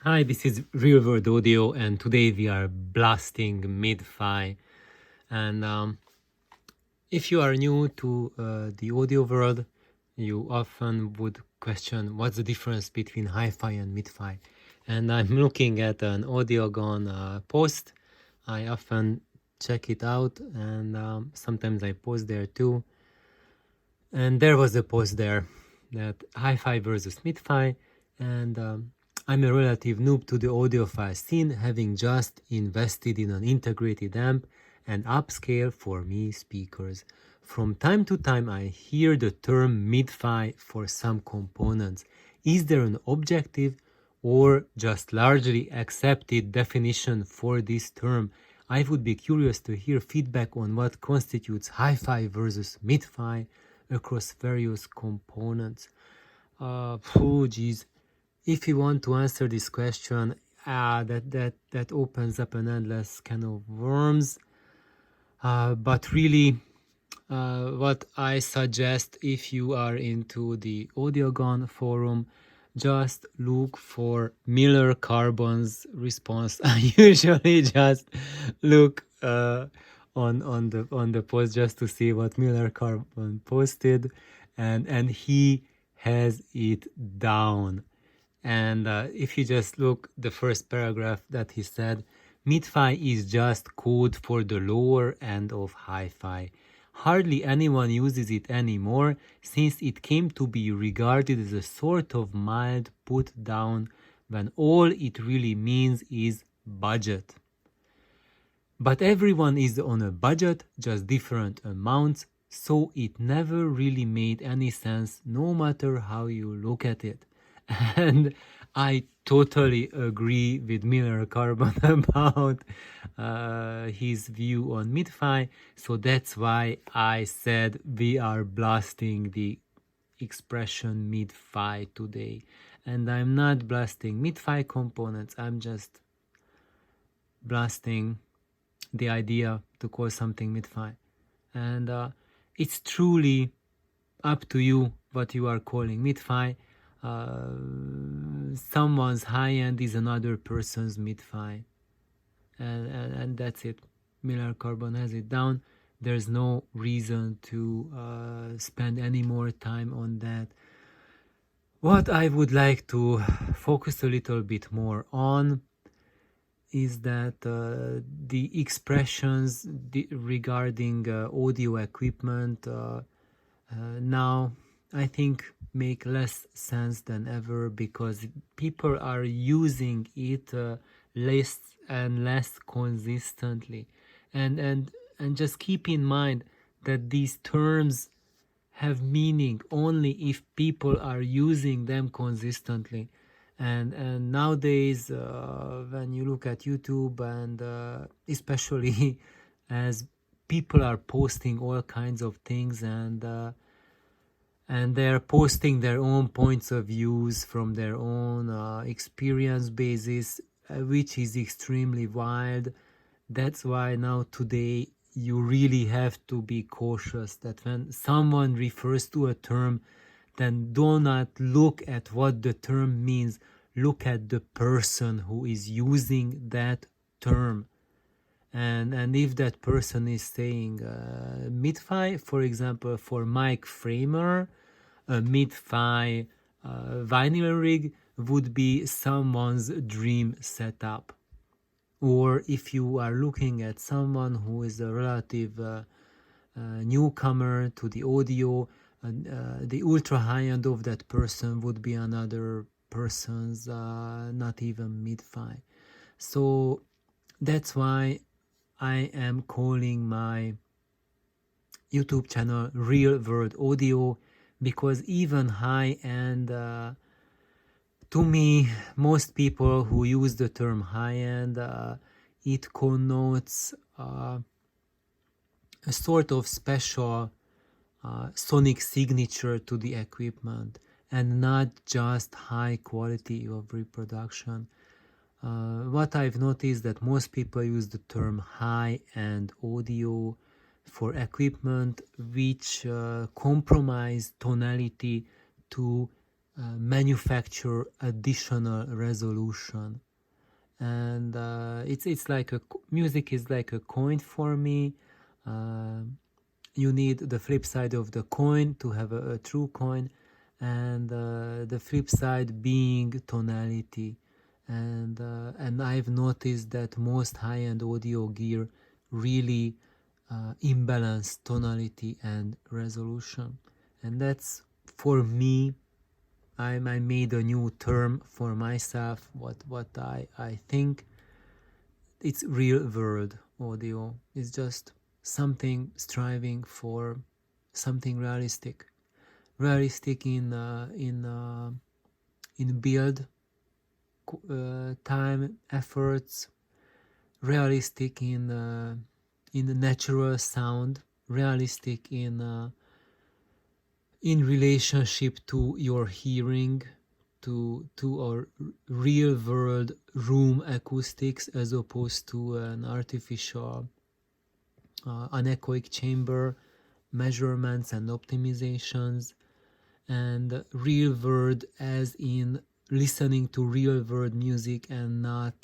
Hi, this is Real World Audio, and today we are blasting MidFi. And if you are new to the audio world, you often would question what's the difference between hi-fi and MidFi. And I'm looking at an Audiogon post. I often check it out, and sometimes I post there too. And there was a post there that hi-fi versus MidFi, and I'm a relative noob to the audiophile scene, having just invested in an integrated amp and upscale for me speakers. From time to time I hear the term MidFi for some components. Is there an objective or just largely accepted definition for this term? I would be curious to hear feedback on what constitutes hi-fi versus MidFi across various components. Oh, geez. If you want to answer this question, that opens up an endless can of worms. But really, what I suggest if you are into the Audiogon forum, just look for Miller Carbon's response. I usually just look on the post just to see what Miller Carbon posted, and he has it down. And if you just look the first paragraph that he said, MidFi is just code for the lower end of hi-fi. Hardly anyone uses it anymore since it came to be regarded as a sort of mild put down when all it really means is budget. But everyone is on a budget, just different amounts, so it never really made any sense no matter how you look at it. And I totally agree with Miller Carbon about his view on MidFi, so that's why I said we are blasting the expression MidFi today. And I'm not blasting MidFi components, I'm just blasting the idea to call something MidFi. And it's truly up to you what you are calling MidFi. Someone's high end is another person's MidFi. And that's it. Miller Carbon has it down. There's no reason to spend any more time on that. What I would like to focus a little bit more on is that the expressions regarding audio equipment now I think make less sense than ever because people are using it less and less consistently, and just keep in mind that these terms have meaning only if people are using them consistently. And nowadays when you look at YouTube and especially as people are posting all kinds of things and they're posting their own points of views from their own experience basis, which is extremely wild. That's why now today you really have to be cautious that when someone refers to a term, then do not look at what the term means. Look at the person who is using that term. And if that person is saying MidFi, for example, for Mike Framer, a MidFi vinyl rig would be someone's dream setup. Or if you are looking at someone who is a relative newcomer to the audio, the ultra high end of that person would be another person's not even MidFi. So that's why I am calling my YouTube channel Real World Audio, because even high end, to me, most people who use the term high end, it connotes a sort of special sonic signature to the equipment and not just high quality of reproduction. What I've noticed that most people use the term high-end audio for equipment which compromise tonality to manufacture additional resolution. And it's like music is like a coin for me. You need the flip side of the coin to have a true coin, and the flip side being tonality. And I've noticed that most high-end audio gear really imbalance tonality and resolution, and that's, for me, I made a new term for myself. What I think it's real world audio. It's just something striving for something realistic, in build, time, efforts, realistic in the natural sound, realistic in relationship to your hearing, to our real world room acoustics, as opposed to an artificial anechoic chamber measurements and optimizations, and real world as in listening to real world music, and not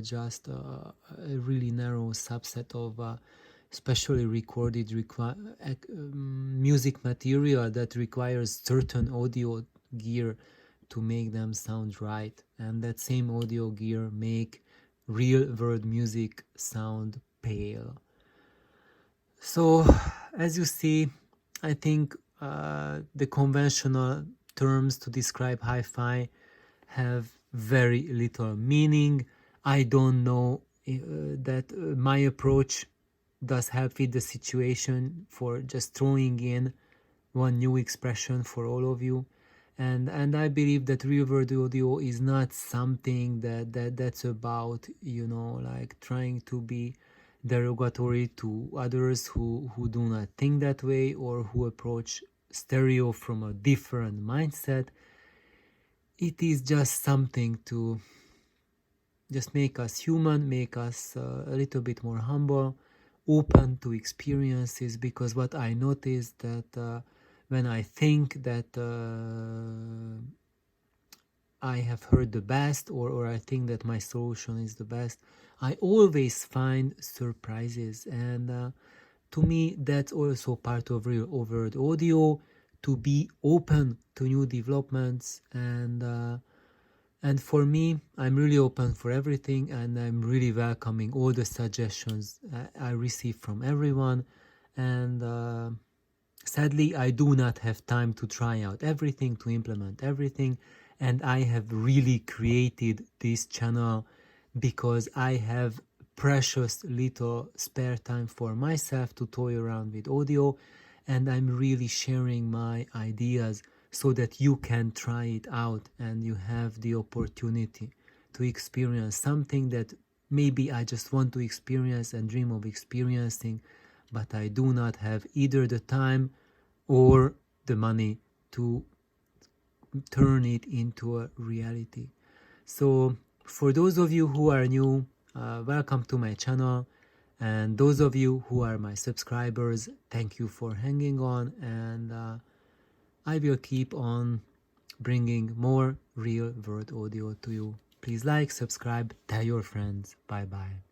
just a really narrow subset of specially recorded music material that requires certain audio gear to make them sound right, and that same audio gear make real world music sound pale. So, as you see, I think the conventional terms to describe hi-fi have very little meaning. I don't know that my approach does help with the situation for just throwing in one new expression for all of you. And I believe that real world audio is not something that's about, like trying to be derogatory to others who do not think that way, or who approach stereo from a different mindset. It is just something to just make us human, make us a little bit more humble, open to experiences. Because what I noticed that when I think that I have heard the best, or I think that my solution is the best, I always find surprises. And to me, that's also part of real world audio, to be open to new developments. And for me, I'm really open for everything, and I'm really welcoming all the suggestions I receive from everyone. And sadly, I do not have time to try out everything, to implement everything. And I have really created this channel because I have precious little spare time for myself to toy around with audio. And I'm really sharing my ideas so that you can try it out, and you have the opportunity to experience something that maybe I just want to experience and dream of experiencing, but I do not have either the time or the money to turn it into a reality. So for those of you who are new, welcome to my channel. And those of you who are my subscribers, thank you for hanging on. And I will keep on bringing more real world audio to you. Please like, subscribe, tell your friends. Bye bye.